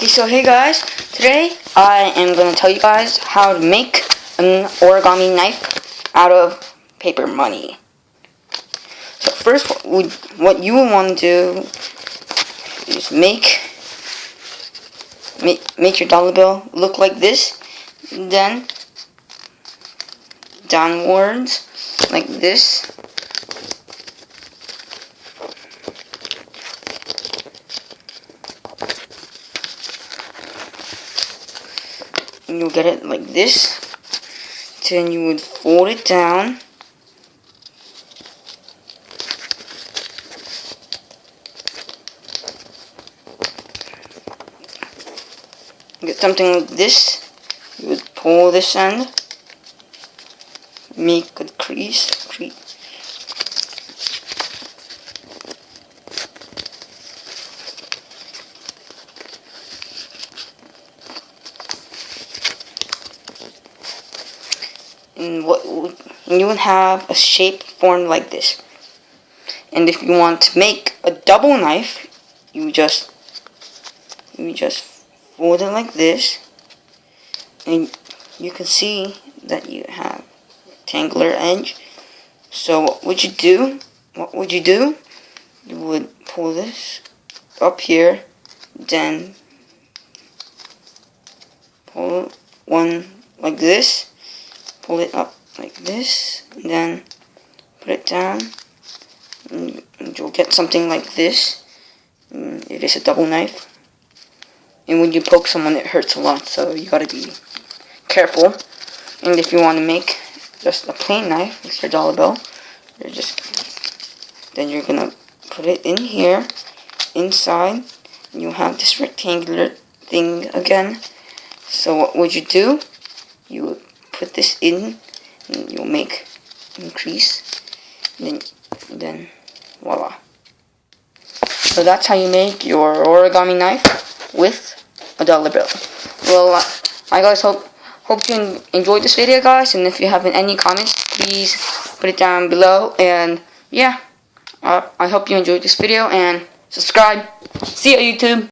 Okay, so hey guys, today I am going to tell you guys how to make an origami knife out of paper money. So first, what you will want to do is make your dollar bill look like this, then downwards like this. And you'll get it like this. Then you would fold it down. Get something like this. You would pull this end. Make a crease. And you would have a shape formed like this. And if you want to make a double knife, you just fold it like this, and you can see that you have rectangular edge. So what would you do? You would pull this up here, then pull one like this. Pull it up like this, and then put it down, and you'll get something like this. It is a double knife, and when you poke someone it hurts a lot, so you gotta be careful. And if you want to make just a plain knife with your dollar bill, then you're gonna put it in here, inside, and you'll have this rectangular thing again. So what would you do? You would put this in, and you'll make an crease, and then voila. So that's how you make your origami knife with a dollar bill. Well, I guys hope you enjoyed this video, guys, and if you have any comments, please put it down below. And yeah, I hope you enjoyed this video, and subscribe. See ya, YouTube.